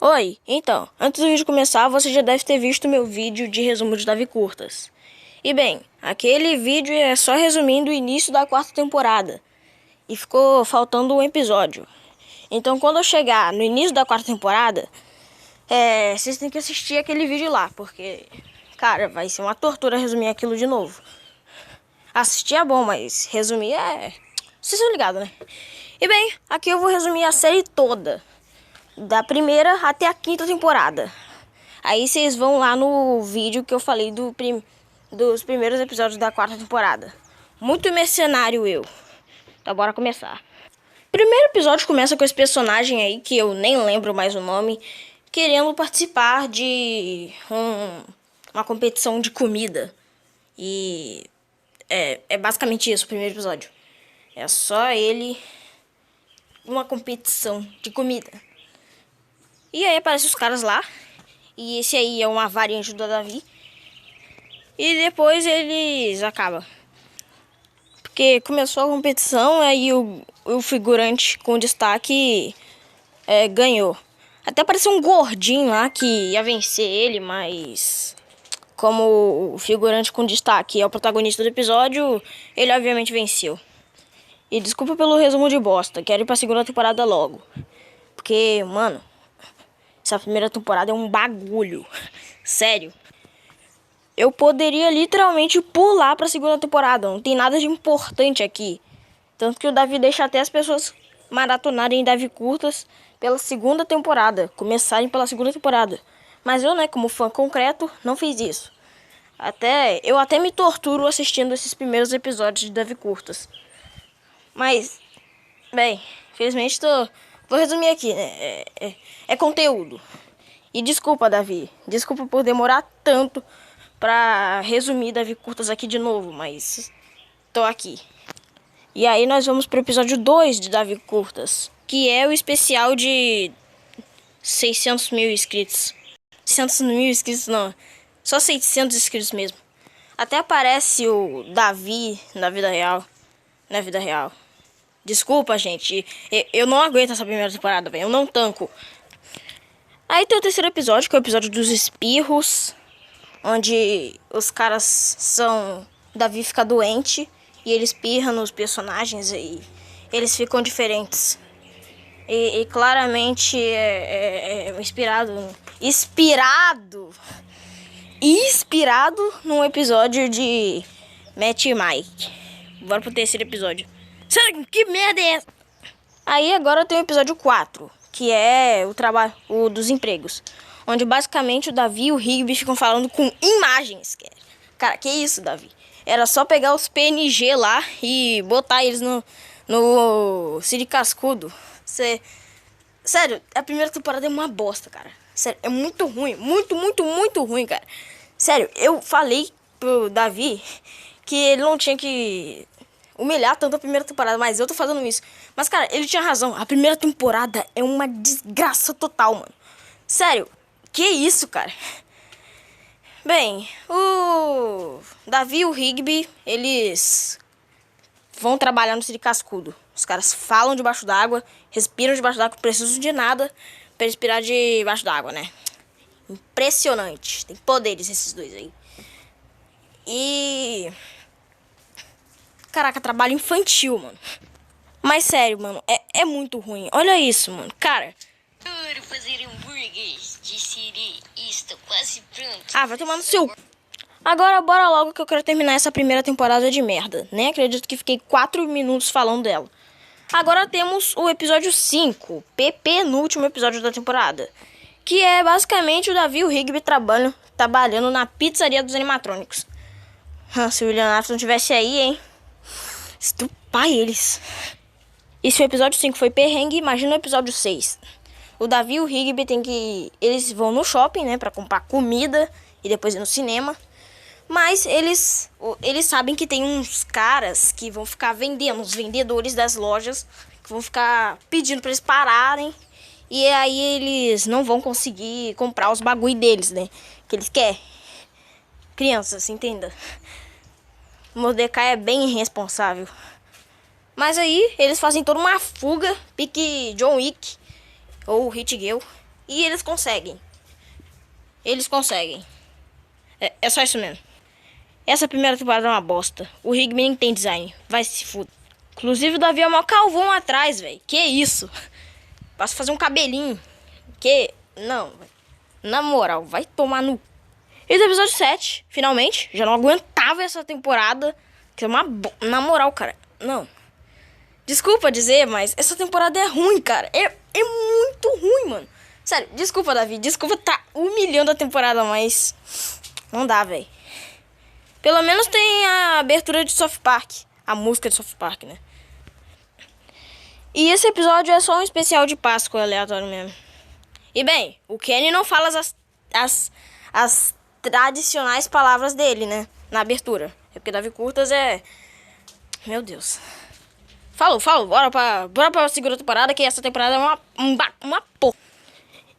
Oi, então, antes do vídeo começar, você já deve ter visto meu vídeo de resumo de Davi Curtas. E bem, aquele vídeo é só resumindo o início da quarta temporada. E ficou faltando um episódio. Então quando eu chegar no início da quarta temporada, vocês têm que assistir aquele vídeo lá, porque, cara, vai ser uma tortura resumir aquilo de novo. Assistir é bom, mas resumir é... Vocês estão ligados, né? E bem, aqui eu vou resumir a série toda. Da primeira até a quinta temporada. Aí vocês vão lá no vídeo que eu falei dos primeiros episódios da quarta temporada. Muito mercenário eu. Então bora começar. Primeiro episódio começa com esse personagem aí, que eu nem lembro mais o nome, querendo participar de uma competição de comida. E é basicamente isso o primeiro episódio. É só ele, uma competição de comida. E aí aparecem os caras lá. E esse aí é uma variante do Davi. E depois eles acabam. Porque começou a competição, aí o figurante com destaque ganhou. Até apareceu um gordinho lá que ia vencer ele, mas... como o figurante com destaque é o protagonista do episódio, ele obviamente venceu. E desculpa pelo resumo de bosta, quero ir pra segunda temporada logo. Porque, mano... essa primeira temporada é um bagulho. Sério. Eu poderia literalmente pular pra segunda temporada. Não tem nada de importante aqui. Tanto que o Davi deixa até as pessoas maratonarem Davi Curtas pela segunda temporada. Começarem pela segunda temporada. Mas eu, né, como fã concreto, não fiz isso. Eu até me torturo assistindo esses primeiros episódios de Davi Curtas. Mas, bem, infelizmente vou resumir aqui, né? É conteúdo. E desculpa, Davi. Desculpa por demorar tanto pra resumir Davi Curtas aqui de novo, mas tô aqui. E aí nós vamos pro episódio 2 de Davi Curtas, que é o especial de 600 mil inscritos. 600 mil inscritos não, só 600 inscritos mesmo. Até aparece o Davi na vida real. Na vida real. Desculpa, gente. Eu não aguento essa primeira temporada, velho. Eu não tanco. Aí tem o terceiro episódio, que é o episódio dos espirros. Onde os caras são... Davi fica doente. E ele espirra nos personagens e eles ficam diferentes. E claramente é inspirado num episódio de Matt e Mike. Bora pro terceiro episódio. Que merda é essa? Aí agora tem o episódio 4, que é o dos empregos. Onde basicamente o Davi e o Rigby ficam falando com imagens. Cara, que isso, Davi? Era só pegar os PNG lá e botar eles no Siri Cascudo. Sério, a primeira temporada é uma bosta, cara. Sério, é muito ruim. Muito, muito, muito ruim, cara. Sério, eu falei pro Davi que ele não tinha que humilhar tanto a primeira temporada, mas eu tô fazendo isso. Mas, cara, ele tinha razão. A primeira temporada é uma desgraça total, mano. Sério, que isso, cara? Bem, o Davi e o Rigby, eles vão trabalhar no Siri Cascudo. Os caras falam debaixo d'água, respiram debaixo d'água, precisam de nada pra respirar debaixo d'água, né? Impressionante. Tem poderes esses dois aí. E... caraca, trabalho infantil, mano. Mas sério, mano, é muito ruim. Olha isso, mano. Cara... Adoro fazer hambúrgueres de Siri. Estou quase pronto. Ah, vai tomar no seu... Agora, bora logo que eu quero terminar essa primeira temporada de merda. Nem acredito que fiquei 4 minutos falando dela. Agora temos o episódio 5, penúltimo episódio da temporada. Que é basicamente o Davi e o Rigby trabalhando na pizzaria dos animatrônicos. Se o William Afton tivesse aí, hein? Estupar eles. E se o episódio 5 foi perrengue, imagina o episódio 6. O Davi e o Rigby eles vão no shopping, né, pra comprar comida e depois ir no cinema. Mas eles sabem que tem uns caras que vão ficar vendendo, os vendedores das lojas, que vão ficar pedindo pra eles pararem. E aí eles não vão conseguir comprar os bagulho deles, né, que eles querem. Crianças, entenda. Mordecai é bem irresponsável. Mas aí eles fazem toda uma fuga, pique John Wick ou Hit Girl. E eles conseguem. Eles conseguem. É só isso mesmo. Essa primeira temporada é uma bosta. O Rigby nem tem design. Vai se fuder. Inclusive o Davi é mó calvão atrás, velho. Que isso? Posso fazer um cabelinho. Que... Não, véio. Na moral, vai tomar no... Esse é o episódio 7, finalmente. Já não aguentava essa temporada. Que é uma... Na moral, cara. Não. Desculpa dizer, mas essa temporada é ruim, cara. É muito ruim, mano. Sério, desculpa, Davi. Desculpa tá humilhando a temporada, mas... Não dá, velho. Pelo menos tem a abertura de South Park. A música de South Park, né? E esse episódio é só um especial de Páscoa aleatório mesmo. E bem, o Kenny não fala as tradicionais palavras dele, né? Na abertura. É porque Davi Curtas é... Meu Deus. Falou. Bora pra segunda temporada, que essa temporada é uma porra.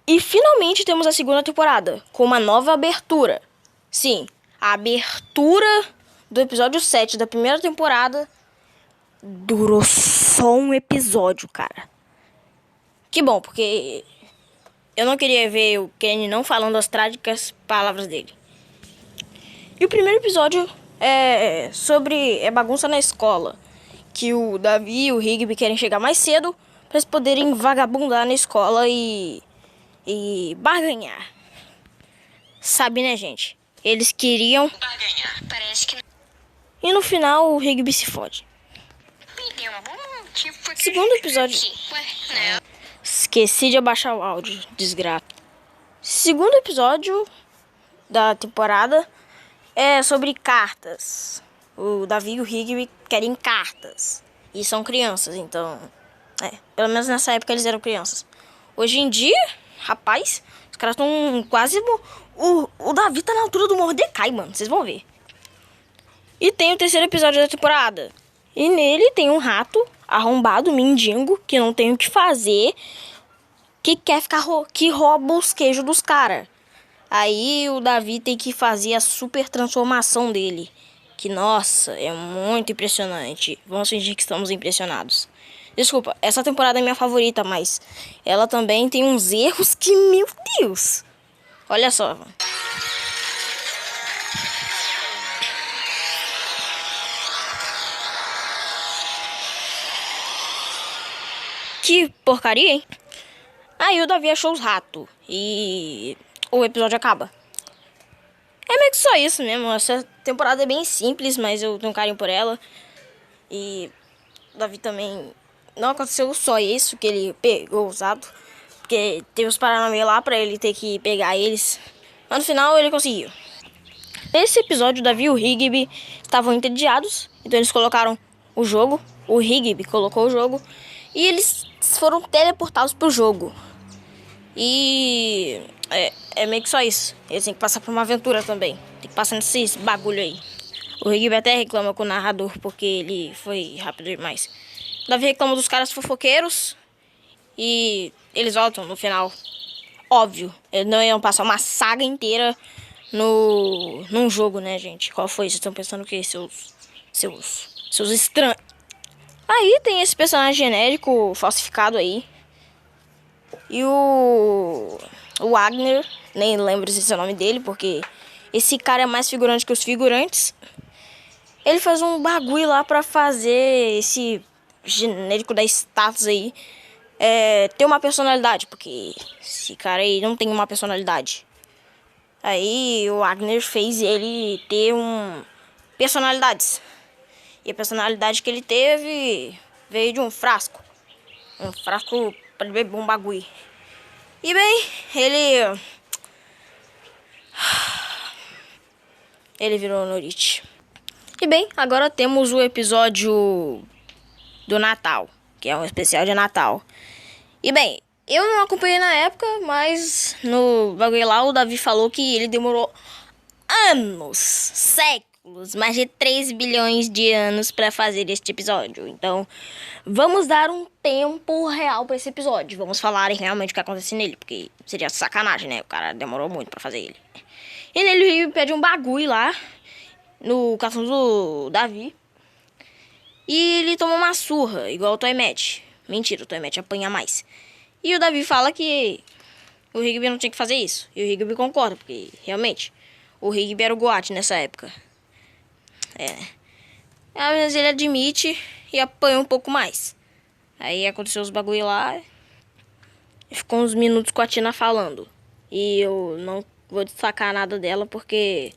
E finalmente temos a segunda temporada, com uma nova abertura. Sim, a abertura do episódio 7 da primeira temporada durou só um episódio, cara. Que bom, porque eu não queria ver o Kenny não falando as trágicas palavras dele. E o primeiro episódio é sobre bagunça na escola. Que o Davi e o Rigby querem chegar mais cedo para eles poderem vagabundar na escola e barganhar. Sabe, né, gente? Eles queriam Barganhar. Parece que e no final o Rigby se fode. me deu um bom motivo porque... Segundo episódio. Ué, não. Esqueci de abaixar o áudio, desgraça. Segundo episódio da temporada é sobre cartas. O Davi e o Rigby querem cartas. E são crianças, então... pelo menos nessa época eles eram crianças. Hoje em dia, rapaz, os caras estão quase... O Davi tá na altura do Mordecai, mano. Vocês vão ver. E tem o terceiro episódio da temporada. E nele tem um rato arrombado, mendigo, que não tem o que fazer, que quer ficar que rouba os queijos dos caras. Aí o Davi tem que fazer a super transformação dele. Que, nossa, é muito impressionante. Vamos fingir que estamos impressionados. Desculpa, essa temporada é minha favorita, mas ela também tem uns erros que, meu Deus. Olha só. Que porcaria, hein? Aí o Davi achou os ratos e o episódio acaba. É meio que só isso mesmo. Essa temporada é bem simples, mas eu tenho um carinho por ela. E o Davi também... Não aconteceu só isso, que ele pegou os ratos. Porque teve os Paranauê lá pra ele ter que pegar eles. Mas no final ele conseguiu. Nesse episódio, o Davi e o Rigby estavam entediados. Então eles colocaram o jogo. O Rigby colocou o jogo. E eles foram teleportados pro jogo. E é meio que só isso. Eles têm que passar por uma aventura também. Tem que passar nesses bagulho aí. O Rigby até reclama com o narrador porque ele foi rápido demais. O Davi reclama dos caras fofoqueiros. E eles voltam no final. Óbvio, eles não iam passar uma saga inteira num jogo, né, gente? Qual foi? Vocês estão pensando o quê? Seus estranhos. Aí tem esse personagem genérico falsificado aí. E o Wagner, nem lembro se é o nome dele, porque esse cara é mais figurante que os figurantes. Ele faz um bagulho lá pra fazer esse genérico da status aí ter uma personalidade, porque esse cara aí não tem uma personalidade. Aí o Wagner fez ele ter personalidades. E a personalidade que ele teve veio de um frasco. Um frasco pra beber um bagulho. E bem, ele virou Norite. E bem, agora temos o episódio do Natal, que é um especial de Natal. E bem, eu não acompanhei na época, mas no bagulho lá o Davi falou que ele demorou anos, séculos, mais de 3 bilhões de anos pra fazer este episódio. Então, vamos dar um tempo real pra esse episódio. Vamos falar realmente o que acontece nele, porque seria sacanagem, né? O cara demorou muito pra fazer ele. E nele ele pede um bagulho lá, no cartão do Davi. E ele toma uma surra, igual o Toy Match. Mentira, o Toy Match apanha mais. E o Davi fala que o Rigby não tinha que fazer isso. E o Rigby concorda, porque realmente o Rigby era o Goat nessa época. Mas ele admite e apanha um pouco mais. Aí aconteceu os bagulho lá e ficou uns minutos com a Tina falando. E eu não vou destacar nada dela porque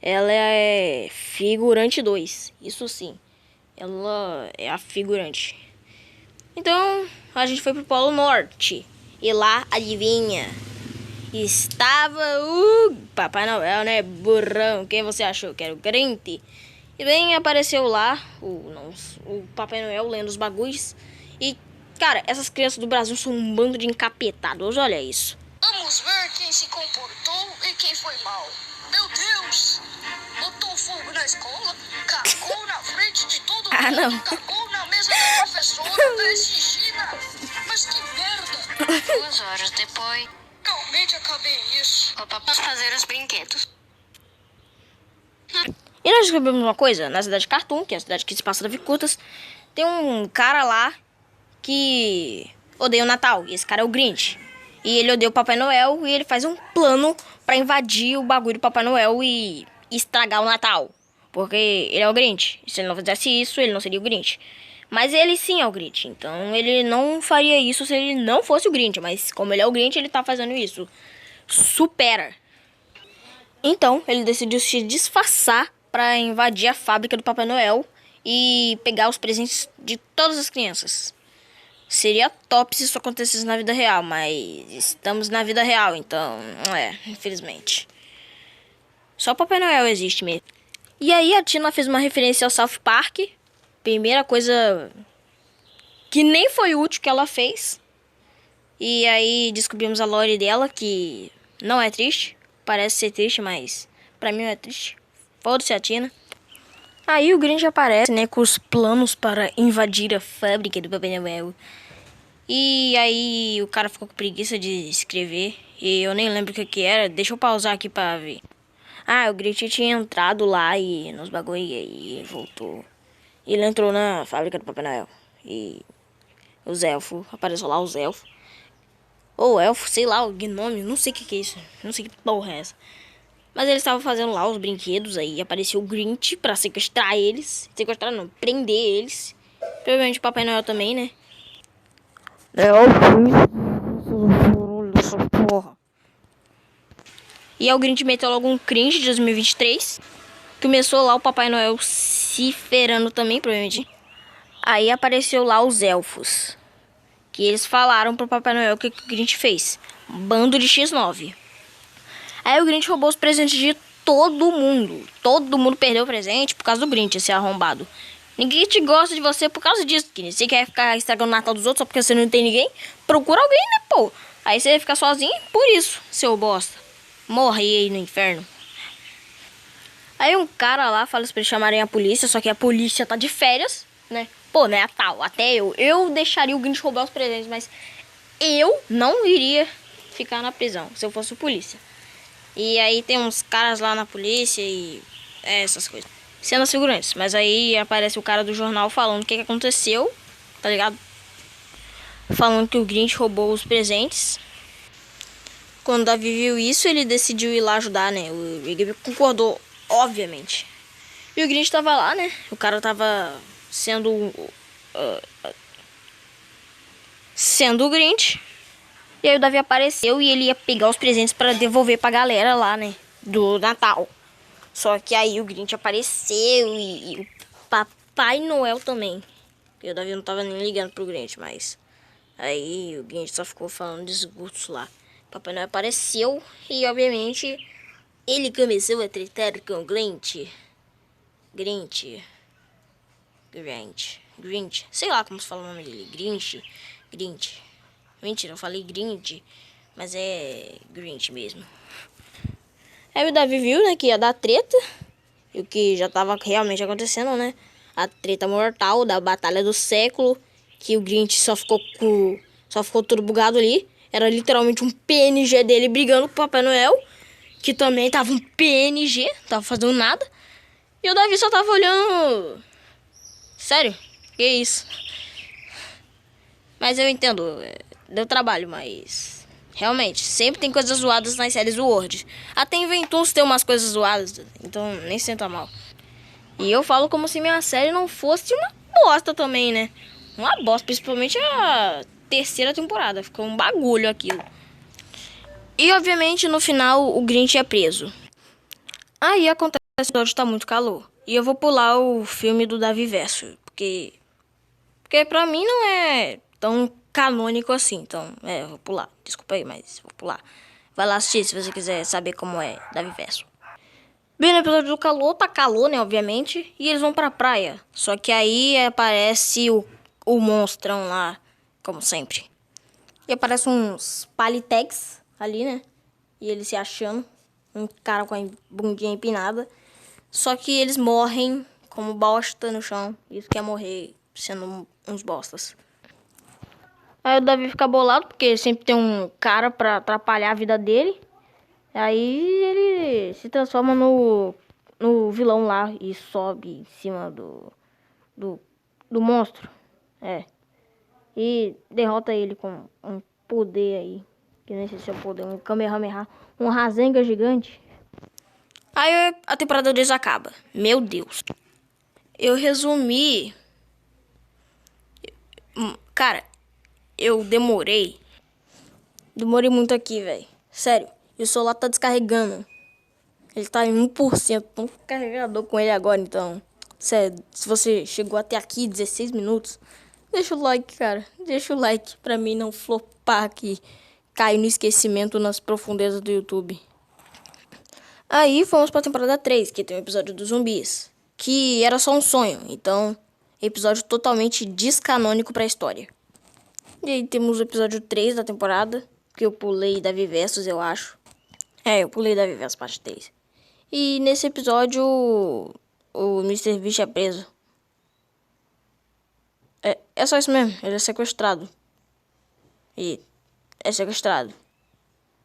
ela é figurante 2. Isso sim, ela é a figurante. Então a gente foi pro Polo Norte. E lá, adivinha? Estava o Papai Noel, né? Burrão. Quem você achou que era o Grinch? E bem, apareceu lá o Papai Noel lendo os bagulhos. E, cara, essas crianças do Brasil são um bando de encapetados. Olha isso. Vamos ver quem se comportou e quem foi mal. Meu Deus! Botou fogo na escola, cagou na frente de todo mundo, não. cagou na mesa da professora, Gina. Mas que merda! 2 horas depois, realmente acabei isso. Vamos fazer os brinquedos. E nós descobrimos uma coisa, na cidade de Cartoon, que é a cidade que se passa Davi Curtas, tem um cara lá que odeia o Natal, e esse cara é o Grinch. E ele odeia o Papai Noel, e ele faz um plano pra invadir o bagulho do Papai Noel e estragar o Natal. Porque ele é o Grinch, e se ele não fizesse isso, ele não seria o Grinch. Mas ele sim é o Grinch, então ele não faria isso se ele não fosse o Grinch, mas como ele é o Grinch, ele tá fazendo isso. Supera. Então, ele decidiu se disfarçar para invadir a fábrica do Papai Noel e pegar os presentes de todas as crianças. Seria top se isso acontecesse na vida real, mas estamos na vida real, então, infelizmente. Só o Papai Noel existe mesmo. E aí a Tina fez uma referência ao South Park. Primeira coisa que nem foi útil que ela fez. E aí descobrimos a lore dela, que não é triste. Parece ser triste, mas pra mim não é triste. Foda-se a Tina. Aí o Grinch aparece, né, com os planos para invadir a fábrica do Papai Noel. E aí o cara ficou com preguiça de escrever. E eu nem lembro o que era. Deixa eu pausar aqui pra ver. O Grinch tinha entrado lá e nos bagulho e aí voltou. Ele entrou na fábrica do Papai Noel. E os elfos, apareceu lá os elfos. Ou elfo, sei lá, o gnome, não sei o que é isso. Não sei que porra é essa. Mas eles estavam fazendo lá os brinquedos, aí apareceu o Grinch pra sequestrar eles. Sequestrar não, prender eles. Provavelmente o Papai Noel também, né? E aí o Grinch meteu logo um cringe de 2023. Começou lá o Papai Noel se ferando também, provavelmente. Aí apareceu lá os elfos. Que eles falaram pro Papai Noel o que o Grinch fez. Bando de X9. Aí o Grinch roubou os presentes de todo mundo. Todo mundo perdeu o presente por causa do Grinch, esse arrombado. Ninguém te gosta de você por causa disso. Que você quer ficar estragando o Natal dos outros só porque você não tem ninguém. Procura alguém, né, pô? Aí você vai ficar sozinho por isso, seu bosta. Morre aí no inferno. Aí um cara lá fala pra eles chamarem a polícia, só que a polícia tá de férias, né? Pô, né, Natal, até eu deixaria o Grinch roubar os presentes, mas eu não iria ficar na prisão se eu fosse o polícia. E aí tem uns caras lá na polícia e essas coisas. Cenas figurantes, mas aí aparece o cara do jornal falando o que aconteceu, tá ligado? Falando que o Grinch roubou os presentes. Quando o Davi viu isso, ele decidiu ir lá ajudar, né? O Rigby concordou, obviamente. E o Grinch tava lá, né? O cara tava sendo o Grinch. E aí o Davi apareceu e ele ia pegar os presentes pra devolver pra galera lá, né? Do Natal. Só que aí o Grinch apareceu e o Papai Noel também. E o Davi não tava nem ligando pro Grinch, mas aí o Grinch só ficou falando desgosto lá. O Papai Noel apareceu e obviamente ele começou a tretar com o Grinch. Grinch. Sei lá como se fala o nome dele. Grinch. Mentira, eu falei Grinch, mas é Grinch mesmo. Aí o Davi viu, né, que ia dar treta. E o que já tava realmente acontecendo, né? A treta mortal da batalha do século. Que o Grinch só ficou tudo bugado ali. Era literalmente um PNG dele brigando com o Papai Noel. Que também tava um PNG, tava fazendo nada. E o Davi só tava olhando. Sério? Que isso? Mas eu entendo, deu trabalho, mas Realmente, sempre tem coisas zoadas nas séries do Word. Até Inventus tem umas coisas zoadas, então nem senta mal. E eu falo como se minha série não fosse uma bosta também, né? Uma bosta, principalmente a terceira temporada. Ficou um bagulho aquilo. E obviamente no final o Grinch é preso. Aí acontece que hoje tá muito calor. E eu vou pular o filme do Davi Verso. Porque pra mim não é tão canônico assim. Então, eu vou pular. Desculpa aí, mas vou pular. Vai lá assistir se você quiser saber como é Davi Verso. Bem, no episódio do calor, tá calor, né, obviamente. E eles vão pra praia. Só que aí aparece o monstrão lá, como sempre. E aparece uns palitex ali, né? E eles se achando. Um cara com a bundinha empinada. Só que eles morrem como bosta no chão. Isso que é morrer sendo uns bostas. Aí o Davi fica bolado, porque sempre tem um cara pra atrapalhar a vida dele. Aí ele se transforma no vilão lá e sobe em cima do monstro. E derrota ele com um poder aí. Que nem sei se é um poder, um Kamehameha, um Rasengan gigante. Aí a temporada 2 acaba. Meu Deus. Eu resumi. Cara, eu demorei muito aqui, velho. Sério. E o celular tá descarregando. Ele tá em 1%. Tô com carregador com ele agora, então. Sério, se você chegou até aqui, 16 minutos, deixa o like, cara. Deixa o like pra mim não flopar aqui. Cair no esquecimento nas profundezas do YouTube. Aí fomos pra temporada 3, que tem o episódio dos zumbis. Que era só um sonho, então episódio totalmente descanônico pra história. E aí temos o episódio 3 da temporada, que eu pulei Davi Versus, eu acho. Eu pulei Davi Versus parte 3. E nesse episódio o Mr. Beast é preso. É só isso mesmo, ele é sequestrado. E é sequestrado.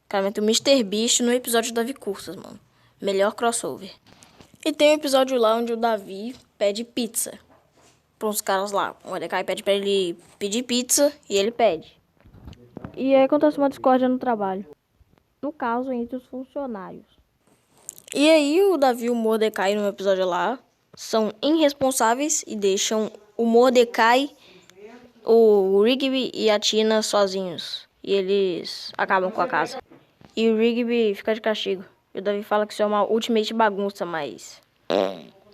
Cara, mas tem o Mr. Beast no episódio do Davi Curtas, mano. Melhor crossover. E tem um episódio lá onde o Davi pede pizza pra uns caras lá. O Mordecai pede pra ele pedir pizza e ele pede. E aí acontece uma discórdia no trabalho. No caso, entre os funcionários. E aí o Davi e o Mordecai no episódio lá são irresponsáveis e deixam o Mordecai, o Rigby e a Tina sozinhos. E eles acabam com a casa. E o Rigby fica de castigo. E o Davi fala que isso é uma ultimate bagunça, mas...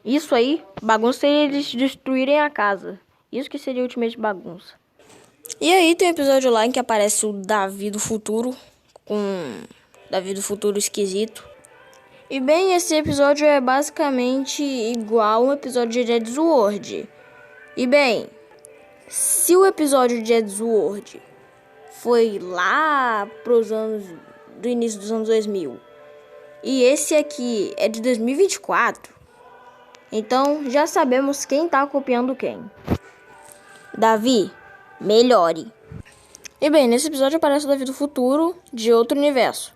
Isso aí, bagunça seria eles destruírem a casa. Isso que seria ultimate bagunça. E aí tem um episódio lá em que aparece o Davi do futuro. Com Davi do futuro esquisito. E bem, esse episódio é basicamente igual um episódio de Jed's World. E bem, se o episódio de Jed's World foi lá pros anos do início dos anos 2000 e esse aqui é de 2024, então já sabemos quem tá copiando quem. Davi, melhore. E bem, nesse episódio aparece o Davi do futuro de outro universo.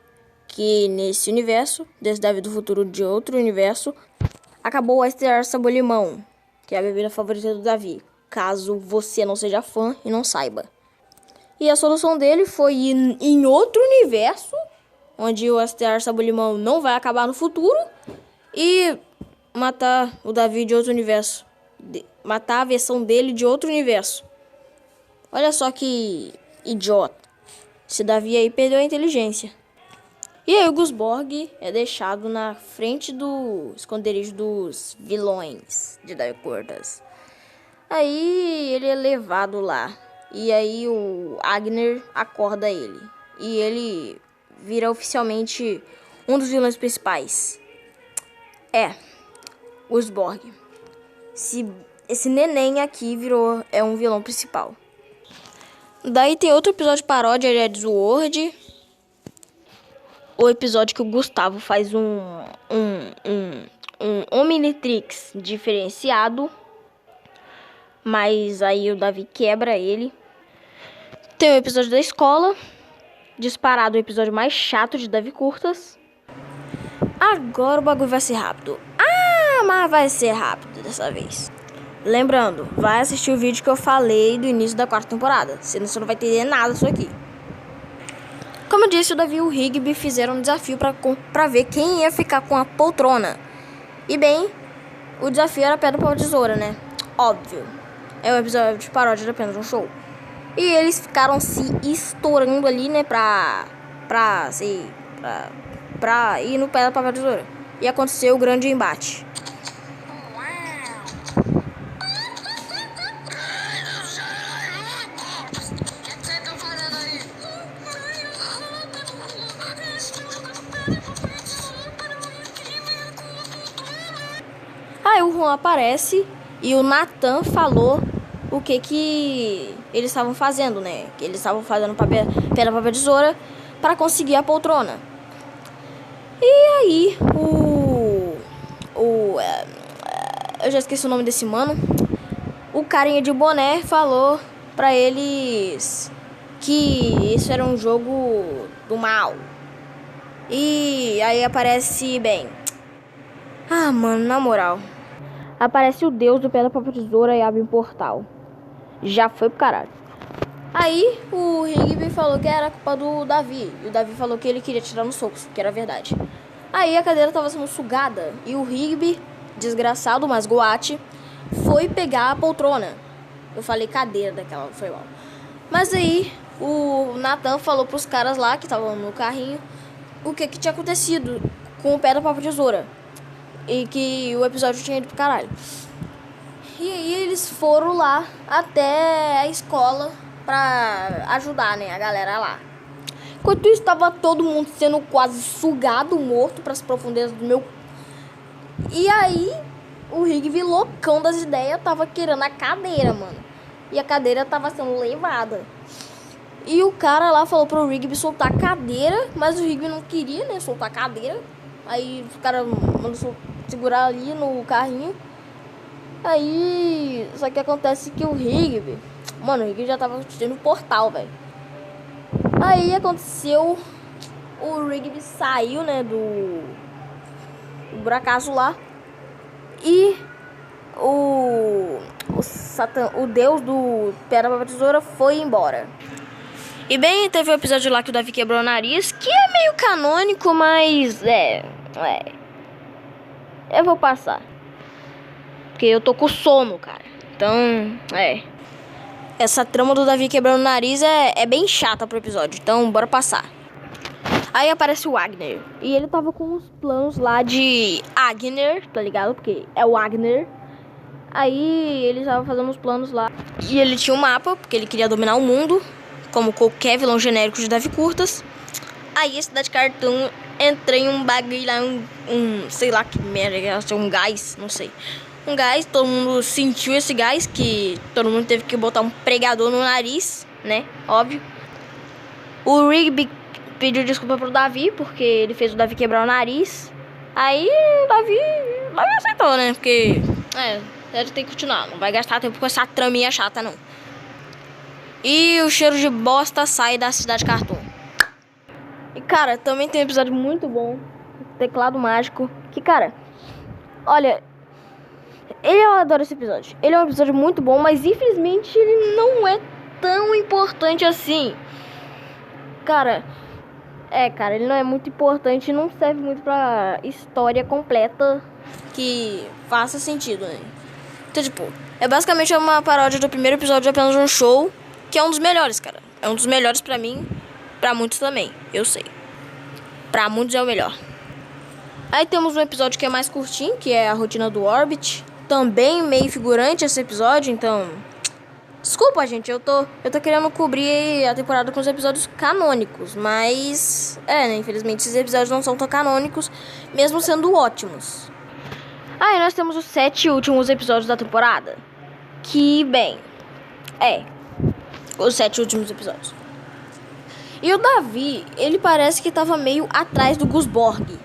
Que nesse universo, desse Davi do futuro de outro universo, acabou o Estelar Sabolimão, que é a bebida favorita do Davi, caso você não seja fã e não saiba. E a solução dele foi ir em outro universo, onde o Estelar Sabolimão não vai acabar no futuro, e matar o Davi de outro universo. Matar a versão dele de outro universo. Olha só que idiota. Esse Davi aí perdeu a inteligência. E aí o Gusborg é deixado na frente do esconderijo dos vilões de Davi Curtas. Aí ele é levado lá. E aí o Agner acorda ele. E ele vira oficialmente um dos vilões principais. O Gusborg. Esse neném aqui é um vilão principal. Daí tem outro episódio paródia de Jed's World. O episódio que o Gustavo faz um Omnitrix diferenciado. Mas aí o Davi quebra ele. Tem o episódio da escola. Disparado o episódio mais chato de Davi Curtas. Agora o bagulho vai ser rápido. Mas vai ser rápido dessa vez. Lembrando, vai assistir o vídeo que eu falei do início da 4ª temporada. Senão você não vai entender nada disso aqui. Como eu disse, o Davi e o Rigby fizeram um desafio pra ver quem ia ficar com a poltrona. E bem, o desafio era pedra, papel, tesoura, né? Óbvio. É um episódio de paródia de apenas um show. E eles ficaram se estourando ali, né? Pra ir no pedra, papel, tesoura. E aconteceu o grande embate. Aí o Juan aparece e o Nathan falou o que eles estavam fazendo, né? Que eles estavam fazendo pedra, papel, tesoura para conseguir a poltrona. E aí eu já esqueci o nome desse mano. O carinha de boné falou pra eles que isso era um jogo do mal. E aí aparece, bem... Ah, mano, na moral. Aparece o deus do pedra, papel, tesoura e abre um portal. Já foi pro caralho. Aí o Rigby falou que era culpa do Davi. E o Davi falou que ele queria tirar nos socos, que era verdade. Aí a cadeira tava sendo sugada. E o Rigby, desgraçado, mas goate, foi pegar a poltrona. Eu falei cadeira daquela, foi mal. Mas aí o Nathan falou pros caras lá que estavam no carrinho o que tinha acontecido com o pedra, papel, tesoura. E que o episódio tinha ido pro caralho. E aí eles foram lá até a escola pra ajudar, né, a galera lá. Enquanto isso, tava todo mundo sendo quase sugado, morto pras profundezas do meu... E aí, o Rigby, loucão das ideias, tava querendo a cadeira, mano. E a cadeira tava sendo levada. E o cara lá falou pro Rigby soltar a cadeira, mas o Rigby não queria, né, soltar a cadeira. Aí o cara mandou segurar ali no carrinho. Aí, só que acontece que o Rigby... Mano, o Rigby já tava no portal, velho. Aí aconteceu... O Rigby saiu, né, do buracaço lá. E o deus do pedra, papel, tesoura foi embora. E bem, teve um episódio lá que o Davi quebrou o nariz, que é meio canônico, mas eu vou passar. Porque eu tô com sono, cara. Então, essa trama do Davi quebrando o nariz é bem chata pro episódio. Então, bora passar. Aí aparece o Agner. E ele tava com os planos lá de Agner, tá ligado? Porque é o Agner. Aí ele tava fazendo os planos lá. E ele tinha um mapa, porque ele queria dominar o mundo, como qualquer vilão genérico de Davi Curtas. Aí a Cidade Cartoon entra em um bagulho lá, sei lá que merda, um gás, não sei. Um gás, todo mundo sentiu esse gás, que todo mundo teve que botar um pregador no nariz, né? Óbvio. O Rigby pediu desculpa pro Davi, porque ele fez o Davi quebrar o nariz. Aí o Davi aceitou, né? Porque, ele tem que continuar, não vai gastar tempo com essa traminha chata, não. E o cheiro de bosta sai da Cidade Cartoon. E, cara, também tem um episódio muito bom, Teclado Mágico, que, cara, olha... Eu adoro esse episódio. Ele é um episódio muito bom, mas infelizmente ele não é tão importante assim. Cara, ele não é muito importante e não serve muito pra história completa que faça sentido, né? Então, tipo, é basicamente uma paródia do primeiro episódio de Apenas um Show, que é um dos melhores, cara. É um dos melhores pra mim, pra muitos também, eu sei. Pra muitos é o melhor. Aí temos um episódio que é mais curtinho, que é a rotina do Orbit. Também meio figurante esse episódio, então... Desculpa, gente, eu tô querendo cobrir a temporada com os episódios canônicos, mas... né, infelizmente esses episódios não são tão canônicos, mesmo sendo ótimos. Aí nós temos os 7 últimos episódios da temporada. Que, bem... os 7 últimos episódios. E o Davi, ele parece que tava meio atrás do Gusborg.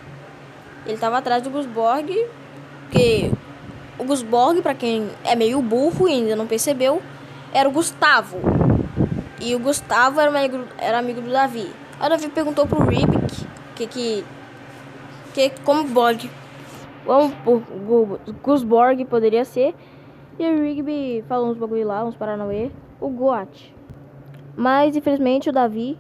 Ele tava atrás do Gusborg, porque... O Gusborg, pra quem é meio burro e ainda não percebeu, era o Gustavo. E o Gustavo era amigo do Davi. Aí o Davi perguntou pro Rigby como o Gusborg poderia ser. E o Rigby falou uns bagulho lá, uns paranauê. O Goat. Mas infelizmente o Davi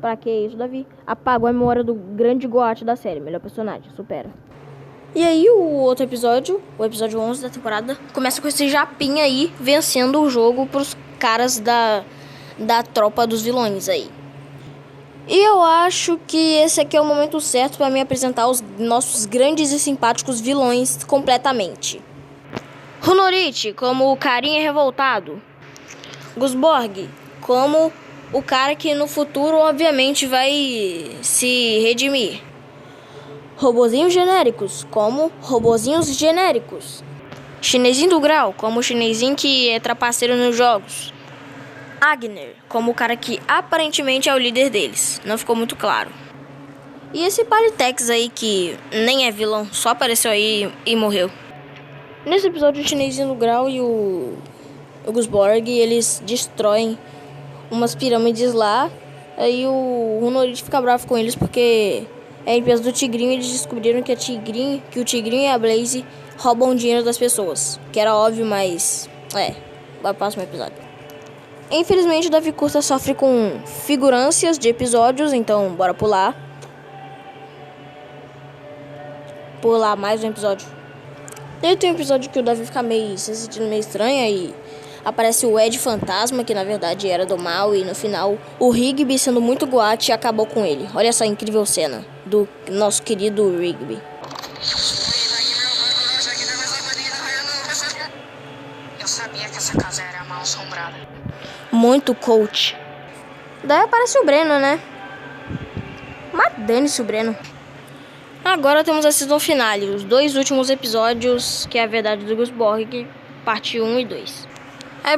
Pra que isso, Davi? Apagou a memória do grande Goat da série. Melhor personagem, supera. E aí o outro episódio, o episódio 11 da temporada, começa com esse japinha aí vencendo o jogo pros caras da tropa dos vilões aí. E eu acho que esse aqui é o momento certo pra me apresentar os nossos grandes e simpáticos vilões completamente. Hunorichi como o carinha revoltado. Gusborg como o cara que no futuro obviamente vai se redimir. Robozinhos genéricos como robozinhos genéricos. Chinesinho do grau como o chinesinho que é trapaceiro nos jogos. Agner como o cara que aparentemente é o líder deles. Não ficou muito claro. E esse Palitex aí que nem é vilão, só apareceu aí e morreu. Nesse episódio o chinesinho do grau e o Gusborg, eles destroem umas pirâmides lá. Aí o Hunorichi fica bravo com eles porque é a empresa do Tigrinho. Eles descobriram que o Tigrinho e a Blaze roubam dinheiro das pessoas. Que era óbvio, mas vai pro próximo episódio. Infelizmente o Davi Curta sofre com figurâncias de episódios, então bora pular. Pular mais um episódio. E aí tem um episódio que o Davi fica se sentindo meio estranho e aparece o Ed Fantasma, que na verdade era do mal, e no final o Rigby, sendo muito Goat, acabou com ele. Olha essa incrível cena do nosso querido Rigby. Eu sabia que essa casa era mal assombrada. Muito coach. Daí aparece o Breno, né? Mas dane-se o Breno. Agora temos a season finale, os dois últimos episódios, que é a verdade do Gusborg, parte 1 e 2.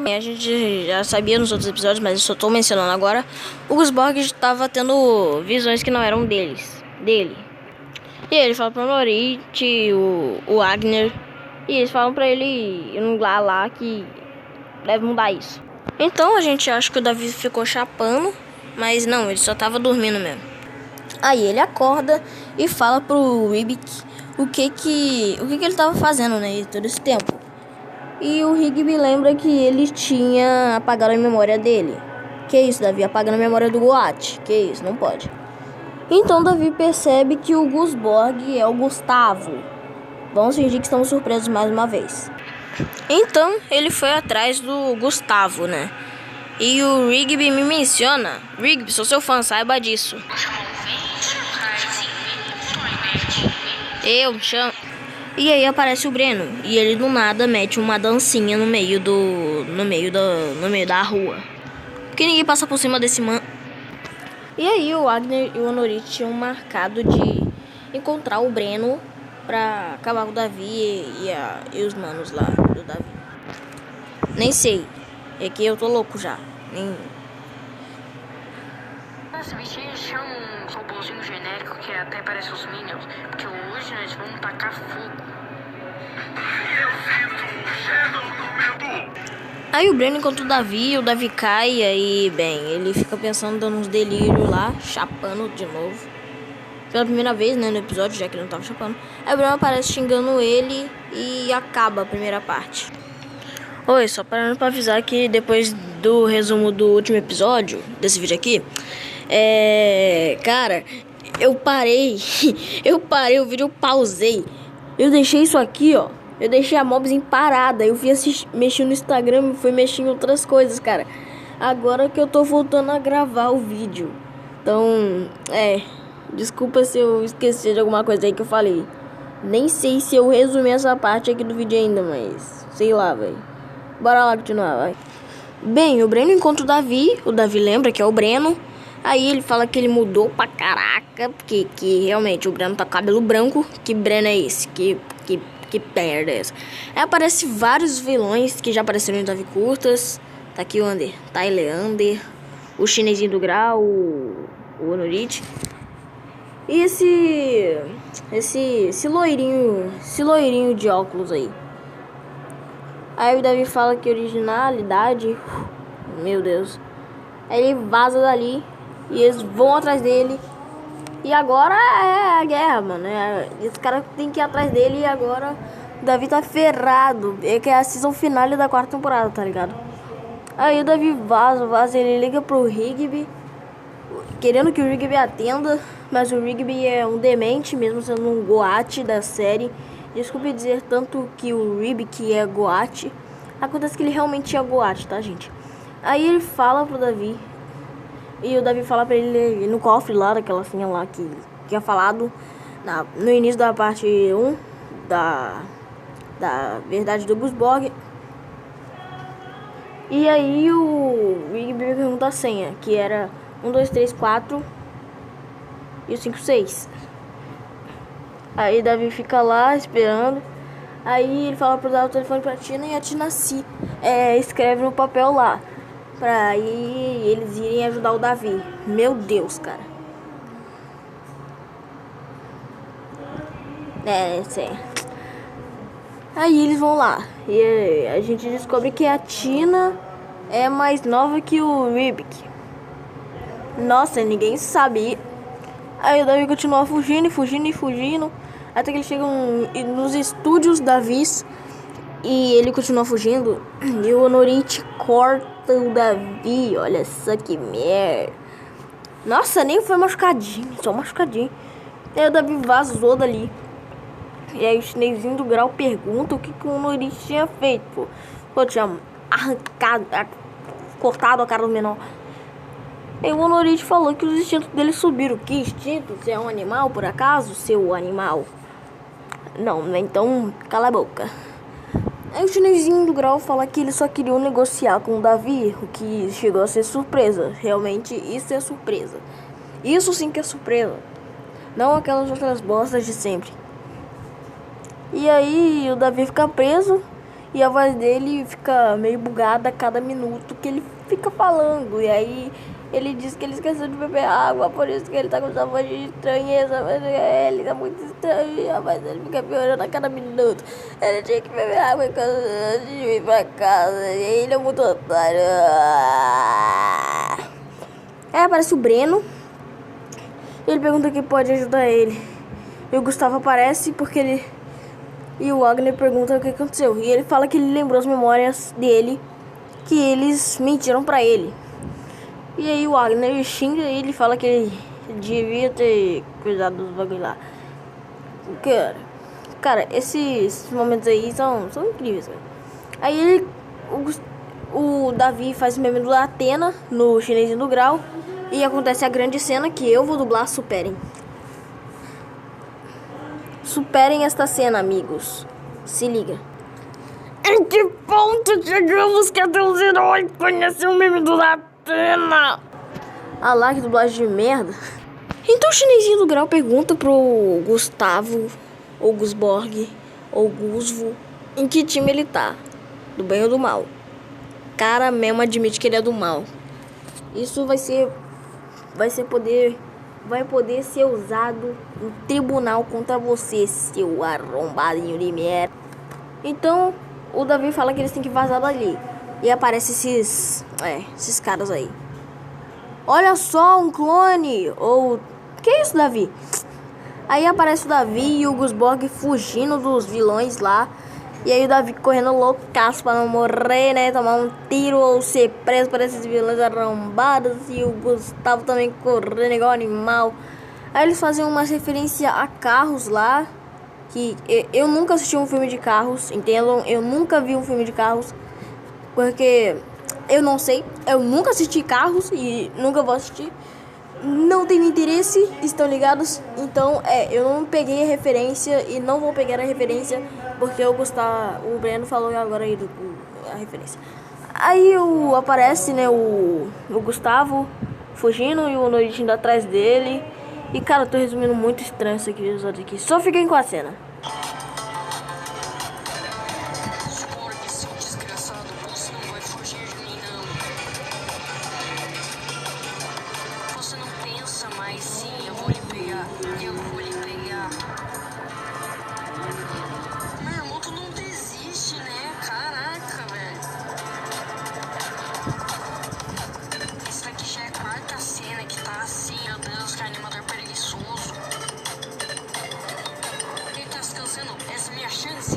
Bem, a gente já sabia nos outros episódios, mas eu só tô mencionando agora. O Gusborg estava tendo visões que não eram dele. E ele fala pro Hunorichi, o Agner, e eles falam pra ele ir lá que deve mudar isso. Então a gente acha que o Davi ficou chapando, mas não, ele só tava dormindo mesmo. Aí ele acorda e fala pro Rigby o que ele tava fazendo, né, todo esse tempo. E o Rigby lembra que ele tinha apagado a memória dele. Que isso, Davi? Apagando a memória do Goat. Que isso, não pode. Então Davi percebe que o Gusborg é o Gustavo. Vamos fingir que estamos surpresos mais uma vez. Então ele foi atrás do Gustavo, né? E o Rigby me menciona. Rigby, sou seu fã, saiba disso. Eu chamo. E aí aparece o Breno. E ele do nada mete uma dancinha no meio da rua. Porque ninguém passa por cima desse man. E aí o Agner e o Hunorichi tinham marcado de encontrar o Breno pra acabar com o Davi e os manos lá do Davi. Nem sei. É que eu tô louco já. Esse bichinho chama um robôzinho genérico que até parece os Minions. Porque hoje nós vamos tacar fogo. Aí o Breno encontra o Davi cai e aí, bem, ele fica pensando, dando uns delírios lá, chapando de novo. Pela primeira vez, né, no episódio, já que ele não tava chapando. Aí o Breno aparece xingando ele e acaba a primeira parte. Oi, só parando pra avisar que depois do resumo do último episódio, desse vídeo aqui, cara, eu parei o vídeo, eu pausei. Eu deixei isso aqui, ó. Eu deixei a Mobs parada. Eu fui mexer no Instagram e fui mexer em outras coisas, cara. Agora que eu tô voltando a gravar o vídeo. Então, desculpa se eu esqueci de alguma coisa aí que eu falei. Nem sei se eu resumi essa parte aqui do vídeo ainda, mas sei lá, velho. Bora lá continuar, vai. Bem, o Breno encontra o Davi lembra que é o Breno. Aí ele fala que ele mudou pra caraca, porque que realmente o Breno tá com cabelo branco. Que Breno é esse? Que merda é essa? Aí aparece vários vilões que já apareceram em Davi Curtas. Tá aqui o Tyler, o chinesinho do grau, o Hunorichi. E esse loirinho de óculos aí. Aí o Davi fala que originalidade, meu Deus. Aí ele vaza dali e eles vão atrás dele. E agora é a guerra, mano. Esse cara tem que ir atrás dele e agora o Davi tá ferrado. É que é a season finale da 4ª temporada, tá ligado? Aí o Davi vaza, ele liga pro Rigby. querendo que o Rigby atenda, mas o Rigby é um demente, mesmo sendo um Goat da série. Desculpe dizer tanto que o Rigby que é Goat. Acontece que ele realmente é Goat, tá, gente? Aí ele fala pro Davi, e o Davi fala pra ele no cofre lá, daquela senha lá que tinha falado no início da parte 1 da verdade do Gusborg. E aí o Rigby pergunta a senha, que era 1, 2, 3, 4 e o 5, 6. Aí Davi fica lá esperando. Aí ele fala pra dar o telefone pra Tina, e a Tina escreve no papel lá pra aí eles irem ajudar o Davi. Meu Deus, cara. Sério. Aí eles vão lá e a gente descobre que a Tina é mais nova que o Rigby. Nossa, ninguém sabe. Aí o Davi continua fugindo, até que ele chega nos estúdios da Viz. E ele continua fugindo. E o Honorite corta o Davi. Olha só que merda. Nossa, nem foi machucadinho, só machucadinho. Aí o Davi vazou dali. E aí o chinesinho do grau pergunta o que o Honorite tinha feito. Pô, tinha arrancado, cortado a cara do menor. E o Honorite falou que os instintos dele subiram. Que instinto? Você é um animal, por acaso? Seu animal? Não, então cala a boca. Aí o chinesinho do grau fala que ele só queria negociar com o Davi, o que chegou a ser surpresa. Realmente, isso é surpresa. Isso sim que é surpresa. Não aquelas outras bostas de sempre. E aí o Davi fica preso e a voz dele fica meio bugada a cada minuto que ele fica falando. E aí ele diz que ele esqueceu de beber água, por isso que ele tá com essa voz de estranheza. Mas ele tá muito estranho e a voz dele fica piorando a cada minuto. Ele tinha que beber água antes de vir pra casa. E ele é muito otário. Aí aparece o Breno. Ele pergunta quem pode ajudar ele. E o Gustavo aparece porque ele... E o Wagner pergunta o que aconteceu. E ele fala que ele lembrou as memórias dele, que eles mentiram pra ele. E aí o Wagner xinga ele e fala que ele devia ter cuidado dos bagulho lá. Cara, esses momentos aí são incríveis, cara. Aí o Davi faz o meme do Atena no Chinesinho do Grau. E acontece a grande cena que eu vou dublar. Superem esta cena, amigos. Se liga. Em que ponto chegamos que até os heróis conhecem o meme do Atena? Ah lá, que dublagem de merda. Então o chinesinho do grau pergunta pro Gustavo, ou Gusborg, ou Gusvo, em que time ele tá. Do bem ou do mal. Cara mesmo admite que ele é do mal. Isso vai poder ser usado em tribunal contra você, seu arrombadinho de merda. Então, o Davi fala que eles têm que vazar dali. E aparece esses caras aí. Olha só, um clone! Ou... Que isso, Davi? Aí aparece o Davi e o Gusborg fugindo dos vilões lá. E aí o Davi correndo loucaço pra não morrer, né? Tomar um tiro ou ser preso por esses vilões arrombados. E o Gustavo também correndo igual animal. Aí eles fazem uma referência a carros lá. Que eu nunca assisti um filme de carros, entendam? Eu nunca vi um filme de carros. Porque eu não sei. Eu nunca assisti carros e nunca vou assistir. Não tenho interesse, estão ligados? Então, eu não peguei a referência e não vou pegar a referência porque o Breno falou agora aí a referência. Aí aparece, né, o Gustavo fugindo e o Noite indo atrás dele. E, cara, eu tô resumindo muito estranho esse episódio aqui. Só fiquem com a cena. Essa é minha chance.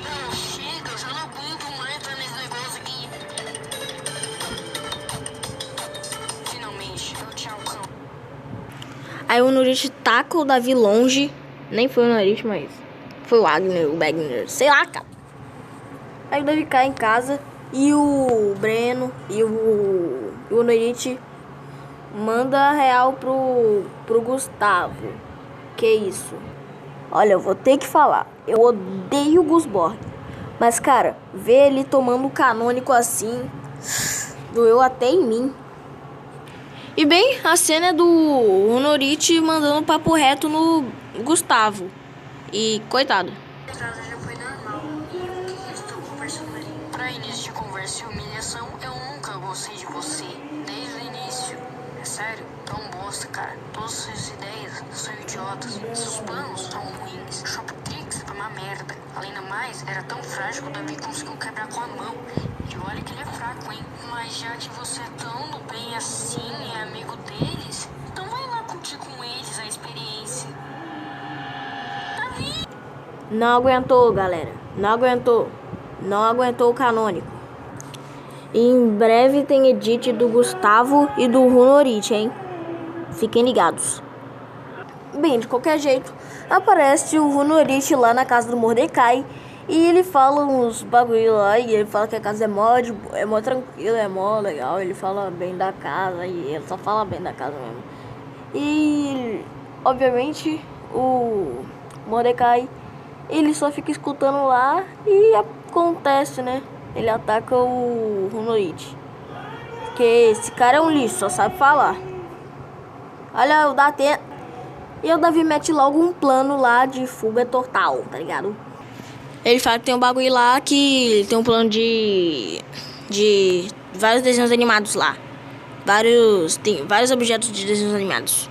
Não, chega, eu já não aguento mais entrar nesse negócio aqui. Aí o Honorite taca o Davi longe. Nem foi o Honorite, mas foi o Agner, o Bagner, sei lá, cara. Aí o Davi cai em casa e o Breno e o Honorite manda real pro Gustavo. Que isso? Olha, eu vou ter que falar. Eu odeio o Gusborg. Mas, cara, ver ele tomando o canônico assim doeu até em mim. E bem, a cena é do Honorite mandando papo reto no Gustavo. E coitado. Já foi normal. E o que eles estão conversando ali? Pra início de conversa e humilhação, eu nunca gostei de você. Desde o início. É sério? Tão bosta, cara. Todas as suas ideias são idiotas. Seus planos são ruins. Shoptrix é uma merda. Além do mais, era tão frágil que o Davi conseguiu quebrar com a mão. E olha que ele é fraco, hein? Mas já que você é tão do bem assim e é amigo deles, então vai lá curtir com eles a experiência. Davi! Não aguentou, galera. Não aguentou. Não aguentou o canônico. E em breve tem edit do Gustavo e do Honorite, hein? Fiquem ligados. Bem, de qualquer jeito, aparece o Honorite lá na casa do Mordecai. E ele fala uns bagulho lá. E ele fala que a casa é mó tranquila, é mó legal. Ele fala bem da casa. E ele só fala bem da casa mesmo. E, obviamente, o Mordecai, ele só fica escutando lá. E acontece, né? Ele ataca o Honorite. Porque esse cara é um lixo, só sabe falar. Olha, o Davi. E o Davi mete logo um plano lá de fuga total, tá ligado? Ele fala que tem um bagulho lá que tem um plano de vários desenhos animados lá. Tem vários objetos de desenhos animados.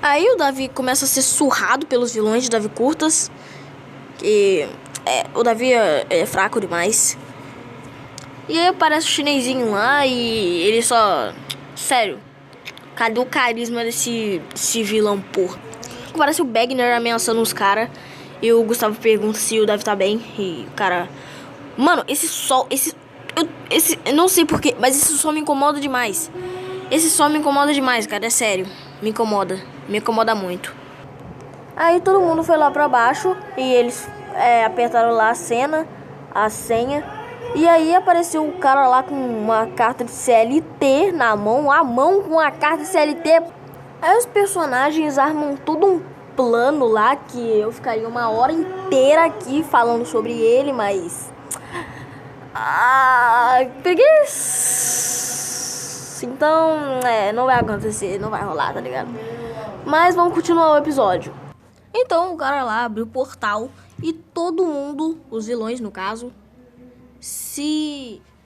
Aí o Davi começa a ser surrado pelos vilões de Davi Curtas. Que o Davi é fraco demais. E aí aparece o chinesinho lá e ele só... Sério, cadê o carisma desse vilão, porra? Parece o Bagner ameaçando os caras. E o Gustavo pergunta se o Davi tá bem. E o cara... Mano, esse sol... Eu não sei porquê, mas esse sol me incomoda demais. Esse sol me incomoda demais, cara. É sério. Me incomoda. Me incomoda muito. Aí todo mundo foi lá pra baixo. E eles apertaram lá a senha. E aí apareceu o cara lá com uma carta de CLT na mão. A mão com a carta de CLT. Aí os personagens armam todo um plano lá que eu ficaria uma hora inteira aqui falando sobre ele, mas... preguiça. Então, não vai acontecer, não vai rolar, tá ligado? Mas vamos continuar o episódio. Então o cara lá abriu o portal e todo mundo, os vilões no caso,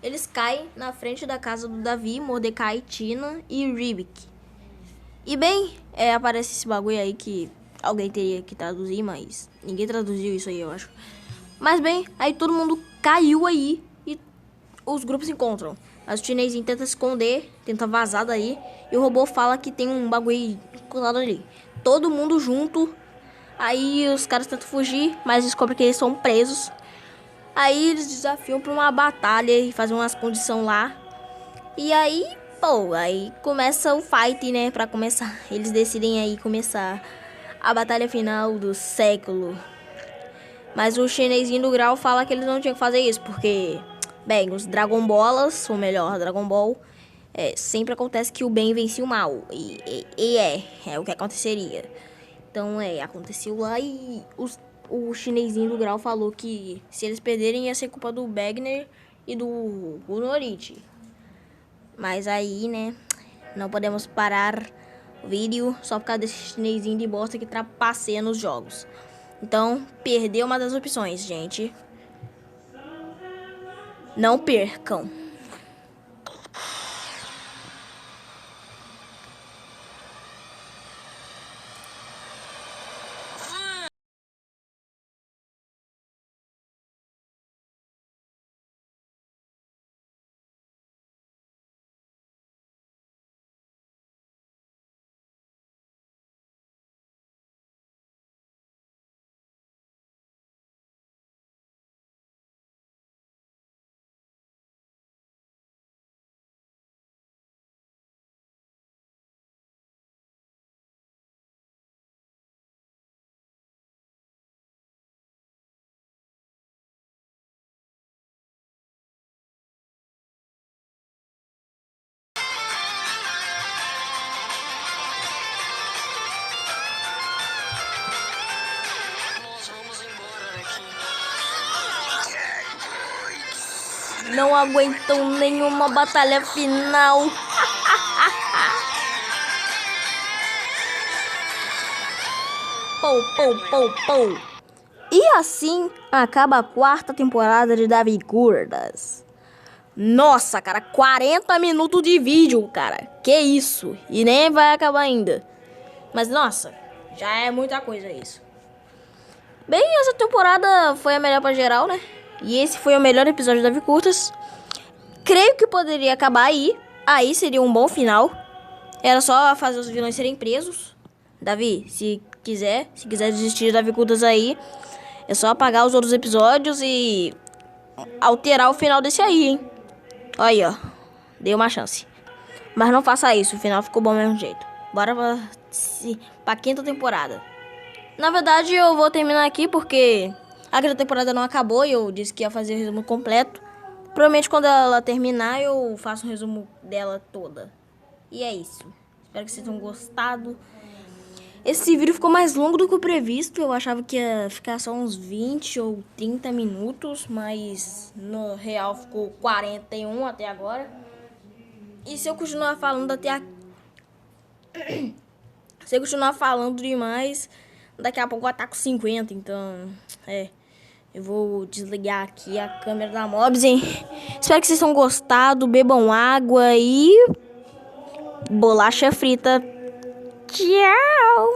eles caem na frente da casa do Davi, Mordecai, Tina e Rivik. E bem, aparece esse bagulho aí que alguém teria que traduzir, mas ninguém traduziu isso aí, eu acho. Mas bem, aí todo mundo caiu aí e os grupos se encontram. Mas o chinesinho tenta se esconder, tenta vazar daí. E o robô fala que tem um bagulho colado ali. Todo mundo junto. Aí os caras tentam fugir, mas descobrem que eles são presos. Aí eles desafiam pra uma batalha e fazem umas condições lá. E aí... Pô, aí começa o fight, né? Pra começar. Eles decidem aí começar a batalha final do século. Mas o chinesinho do Grau fala que eles não tinham que fazer isso. Porque, bem, os Dragon Ballas, ou melhor, Dragon Ball, sempre acontece que o bem vence o mal. E é o que aconteceria. Então, aconteceu lá e o chinesinho do Grau falou que se eles perderem ia ser culpa do Bagner e do Honorite. Mas aí, né, não podemos parar o vídeo só por causa desse chinesinho de bosta que trapaceia nos jogos. Então, perdeu uma das opções, gente. Não percam. não aguentam nenhuma batalha final. Pou, pou, pou, pou. E assim acaba a 4ª temporada de Davi Curtas. Nossa, cara, 40 minutos de vídeo, cara. Que isso? E nem vai acabar ainda. Mas, nossa, já é muita coisa isso. Bem, essa temporada foi a melhor pra geral, né? E esse foi o melhor episódio de Davi Curtas. Creio que poderia acabar aí. Aí seria um bom final. Era só fazer os vilões serem presos. Davi, se quiser desistir de Davi Curtas aí, é só apagar os outros episódios e alterar o final desse aí, hein? Olha aí, ó. Dei uma chance. Mas não faça isso, o final ficou bom do mesmo jeito. Bora pra 5ª temporada. Na verdade, eu vou terminar aqui porque a 5ª temporada não acabou e eu disse que ia fazer o resumo completo. Provavelmente quando ela terminar, eu faço um resumo dela toda. E é isso. Espero que vocês tenham gostado. Esse vídeo ficou mais longo do que o previsto. Eu achava que ia ficar só uns 20 ou 30 minutos, mas no real ficou 41 até agora. E se eu continuar falando se eu continuar falando demais, daqui a pouco eu ataco 50, então eu vou desligar aqui a câmera da Mobs, hein? Espero que vocês tenham gostado, bebam água e bolacha frita. Tchau!